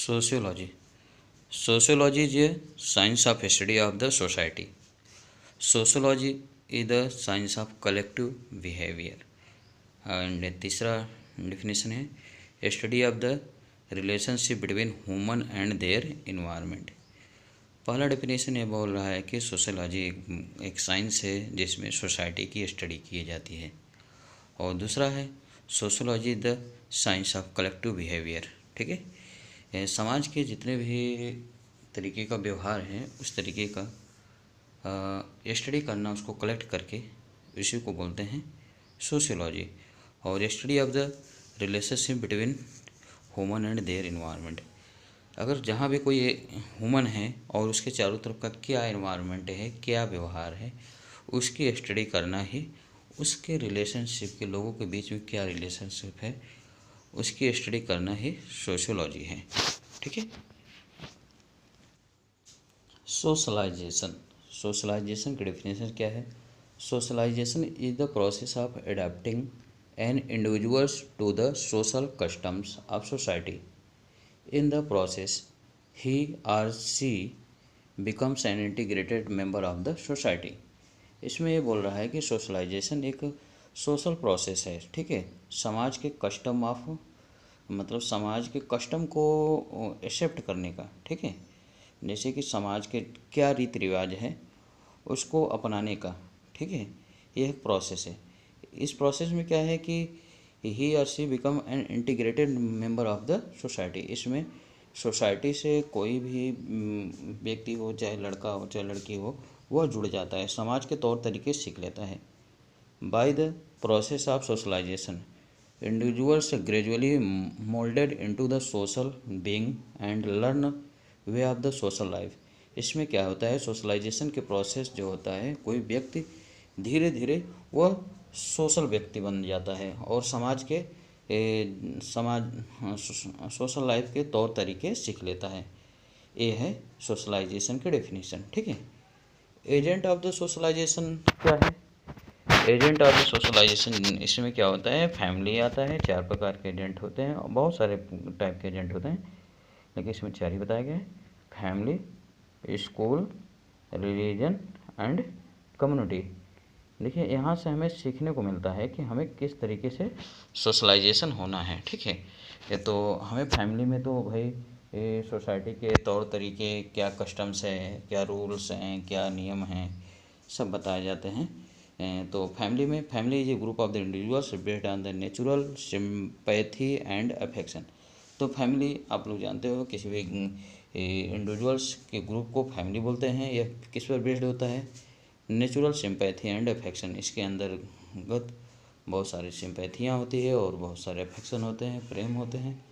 Sociology. Sociology is a science of study of the society. Sociology is the science of collective behavior. And तीसरा definition है study of the relationship between human and their environment. पहला definition ये बोल रहा है कि sociology एक science है जिसमें सोसाइटी की स्टडी की जाती है, और दूसरा है sociology the science of collective behaviour. ठीक है, समाज के जितने भी तरीके का व्यवहार है उस तरीके का स्टडी करना, उसको कलेक्ट करके इसी को बोलते हैं सोशियोलॉजी। और study of the relationship between human and their environment. अगर जहाँ भी कोई ह्यूमन है और उसके चारों तरफ का क्या इन्वायरमेंट है, क्या व्यवहार है, उसकी स्टडी करना ही, उसके रिलेशनशिप के लोगों के बीच में क्या रिलेशनशिप है उसकी स्टडी करना ही सोशियोलॉजी है। ठीक है। सोशलाइजेशन। सोशलाइजेशन की डेफिनेशन क्या है? Socialisation is the process of adapting an individuals to the social customs of society. In the process he or she becomes an integrated member of the society. इसमें ये बोल रहा है कि सोशलाइजेशन एक सोशल प्रोसेस है। ठीक है, समाज के कस्टम ऑफ, मतलब समाज के कस्टम को एक्सेप्ट करने का। ठीक है, जैसे कि समाज के क्या रीति रिवाज है उसको अपनाने का। ठीक है, यह एक प्रोसेस है। इस प्रोसेस में क्या है कि he or she become an integrated member of the society. इसमें सोसाइटी से कोई भी व्यक्ति हो, चाहे लड़का हो चाहे लड़की हो, वह जुड़ जाता है, समाज के तौर तरीके सीख लेता है। By the process of socialisation individuals gradually moulded into the social being and learn way of the social life. इसमें क्या होता है, सोशलाइजेशन के प्रोसेस जो होता है, कोई व्यक्ति धीरे धीरे वह सोशल व्यक्ति बन जाता है और समाज के सोशल लाइफ के तौर तरीके सीख लेता है। ये है सोशलाइजेशन के डेफिनेशन। ठीक है। एजेंट ऑफ द सोशलाइजेशन क्या है? एजेंट ऑफ द सोशलाइजेशन, इसमें क्या होता है, फैमिली आता है। 4 प्रकार के एजेंट होते हैं और बहुत सारे टाइप के एजेंट होते हैं, लेकिन इसमें 4 ही बताया गया है। Family, school, religion and community. देखिए, यहाँ से हमें सीखने को मिलता है कि हमें किस तरीके से सोशलाइजेशन होना है। ठीक है, ये तो हमें फैमिली में तो भाई सोसाइटी के तौर तरीके, क्या कस्टम्स है, क्या रूल्स हैं, क्या नियम हैं, सब बताए जाते हैं। तो फैमिली में, family is a group of the individuals based on the natural sympathy and affection. तो फैमिली आप लोग जानते हो, किसी भी इंडिविजुअल्स के ग्रुप को फैमिली बोलते हैं। यह किस पर बेस्ड होता है? Natural sympathy and affection. इसके अंतर्गत बहुत सारी सिंपैथियाँ होती है और बहुत सारे अफेक्शन होते हैं, प्रेम होते हैं।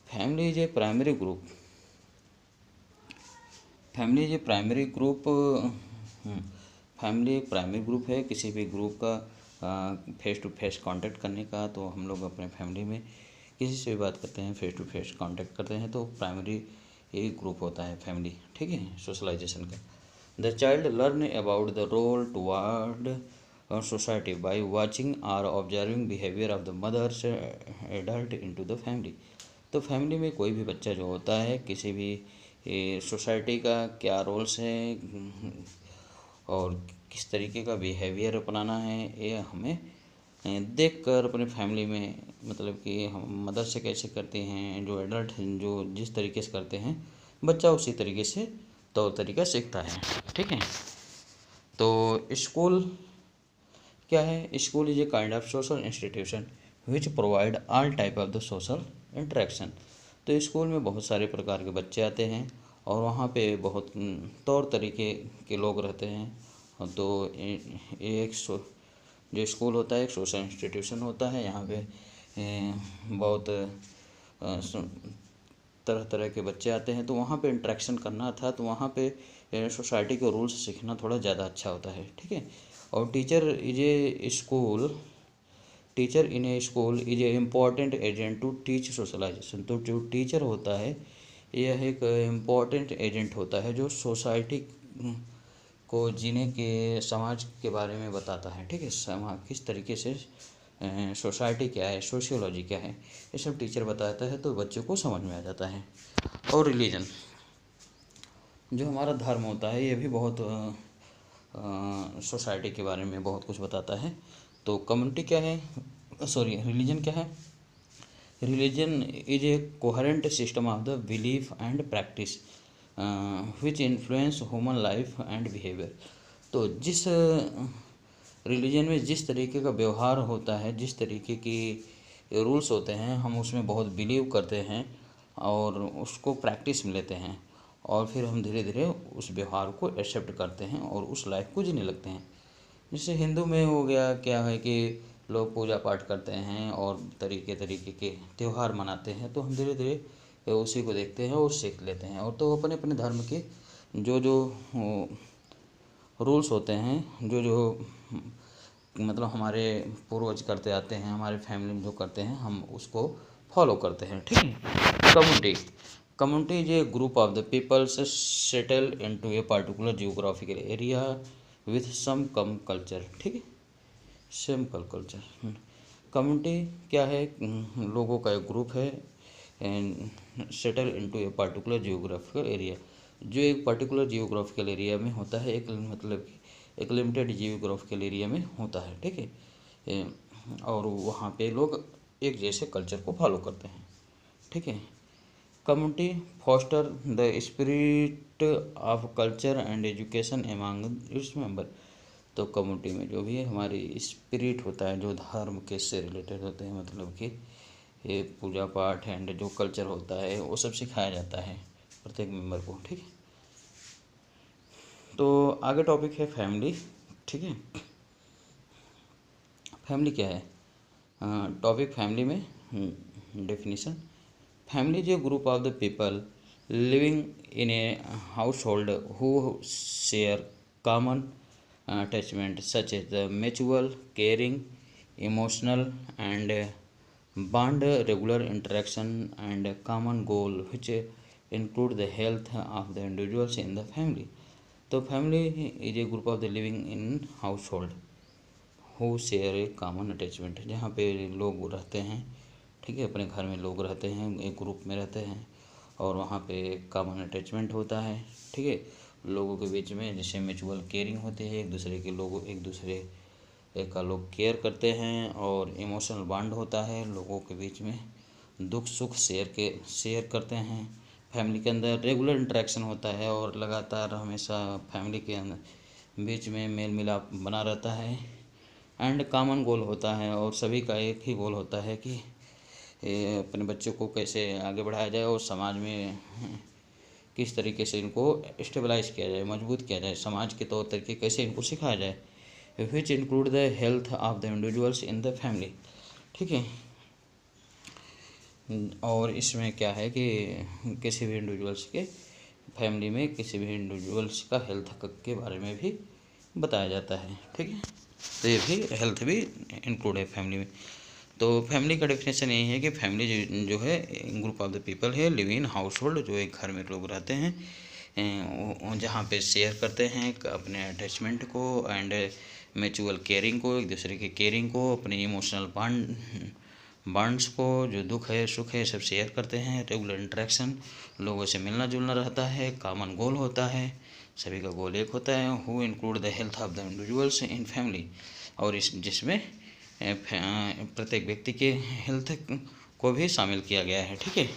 Family is a primary group. Family is a primary group. Family एक प्राइमरी ग्रुप है किसी भी ग्रुप का फेस टू फेस कांटेक्ट करने का। तो हम लोग अपने फैमिली में किसी से भी बात करते हैं, फेस टू फेस कांटेक्ट करते हैं, तो प्राइमरी एक ग्रुप होता है फैमिली। ठीक है, सोशलाइजेशन का। The child learn about the role toward society by watching or observing behavior of the mother's adult into the family। तो फैमिली में कोई भी बच्चा जो होता है, किसी भी सोसाइटी का क्या रोल्स है और किस तरीके का बिहेवियर अपनाना है, ये हमें देख कर अपने फैमिली में, मतलब कि हम मदर से कैसे करते हैं, जो एडल्ट हैं जो जिस तरीके से करते हैं, बच्चा उसी तरीके से तौर तरीका सीखता है। ठीक है। तो स्कूल क्या है? School is a kind of social institution which provide all type of the social interaction. तो स्कूल में बहुत सारे प्रकार के बच्चे आते हैं और वहाँ पे बहुत तौर तरीके के लोग रहते हैं। तो एक जो स्कूल होता है एक सोशल इंस्टीट्यूशन होता है। यहाँ पे बहुत तरह तरह के बच्चे आते हैं, तो वहाँ पे इंटरेक्शन करना था, तो वहाँ पे सोसाइटी के रूल्स सीखना थोड़ा ज़्यादा अच्छा होता है। ठीक है। और teacher in a school is a important agent to teach socialisation. तो जो टीचर होता है यह एक इम्पॉर्टेंट एजेंट होता है जो सोसाइटी को जीने के, समाज के बारे में बताता है। ठीक है, समाज किस तरीके से सोसाइटी क्या है, सोशियोलॉजी क्या है, ये सब टीचर बताता है तो बच्चों को समझ में आ जाता है। और रिलीजन, जो हमारा धर्म होता है, ये भी बहुत सोसाइटी के बारे में बहुत कुछ बताता है। तो कम्युनिटी क्या है, सॉरी रिलीजन क्या है? Religion is a coherent system of the belief and practice which influence human life and behaviour. तो जिस रिलीजन में जिस तरीके का व्यवहार होता है, जिस तरीके की रूल्स होते हैं, हम उसमें बहुत बिलीव करते हैं और उसको प्रैक्टिस में लेते हैं, और फिर हम धीरे धीरे उस व्यवहार को एक्सेप्ट करते हैं और उस लाइफ को जीने लगते हैं। जैसे हिंदू में हो गया, क्या है कि लोग पूजा पाठ करते हैं और तरीके तरीके के त्यौहार मनाते हैं, तो हम धीरे धीरे उसी को देखते हैं और सीख लेते हैं। और तो अपने अपने धर्म के जो जो रूल्स होते हैं, जो जो मतलब हमारे पूर्वज करते आते हैं, हमारे फैमिली में जो करते हैं, हम उसको फॉलो करते हैं, ठीक है। Community is a group of the peoples settle into a particular geographical area with some common culture, ठीक है, सेम कल्चर। कम्युनिटी क्या है? लोगों का एक ग्रुप है and settle into a particular geographical area, जो एक पर्टिकुलर जियोग्राफिकल एरिया में होता है, एक मतलब एक लिमिटेड जियोग्राफिकल एरिया में होता है, ठीक है। और वहाँ पे लोग एक जैसे कल्चर को फॉलो करते हैं, ठीक है। Community foster the spirit of culture and education among its member. तो कम्युनिटी में जो भी हमारी स्पिरिट होता है, जो धर्म के से रिलेटेड होते हैं, मतलब कि ये पूजा पाठ एंड जो कल्चर होता है, वो सब सिखाया जाता है प्रत्येक मेंबर को, ठीक है। तो आगे टॉपिक है फैमिली, ठीक है। फैमिली क्या है? टॉपिक फैमिली में definition, family is a group of the people living in a house hold who share common attachment such as the mutual caring, emotional and bond, regular interaction and common goal which include the health of the individuals in the family. तो family is a group of the living in household who share a common attachment, जहाँ पे लोग रहते हैं, ठीक है, अपने घर में लोग रहते हैं, एक ग्रुप में रहते हैं और वहाँ पे कॉमन अटैचमेंट होता है, ठीक है, लोगों के बीच में, जैसे म्यूचुअल केयरिंग होती है, एक दूसरे के लोग एक दूसरे का लोग केयर करते हैं, और इमोशनल बॉन्ड होता है, लोगों के बीच में दुख सुख शेयर करते हैं। फैमिली के अंदर रेगुलर इंटरेक्शन होता है और लगातार हमेशा फैमिली के अंदर बीच में मेल मिलाप बना रहता है। एंड कॉमन गोल होता है, और सभी का एक ही गोल होता है कि अपने बच्चों को कैसे आगे बढ़ाया जाए और समाज में किस तरीके से इनको स्टेबलाइज किया जाए, मजबूत किया जाए, समाज के तौर तरीके कैसे इनको सिखाया जाए, which include the health of the individuals in the family, ठीक है। और इसमें क्या है कि किसी भी इंडिविजुअल्स के फैमिली में किसी भी इंडिविजुअल्स का हेल्थ के बारे में भी बताया जाता है, ठीक है। तो ये भी हेल्थ भी इंक्लूड है फैमिली में। तो फैमिली का डेफिनेशन यही है कि फैमिली जो है ग्रुप ऑफ द पीपल है लिव इन हाउस होल्ड, जो एक घर में लोग रहते हैं, जहाँ पे शेयर करते हैं अपने अटैचमेंट को एंड म्यूचुअल केयरिंग को, एक दूसरे के केयरिंग को, अपने इमोशनल बॉन्ड्स को, जो दुख है सुख है सब शेयर करते हैं, रेगुलर इंटरेक्शन, लोगों से मिलना जुलना रहता है, कॉमन गोल होता है, सभी का गोल एक होता है, who include the health of the individuals in family, और इस जिसमें प्रत्येक व्यक्ति के हेल्थ को भी शामिल किया गया है, ठीक है।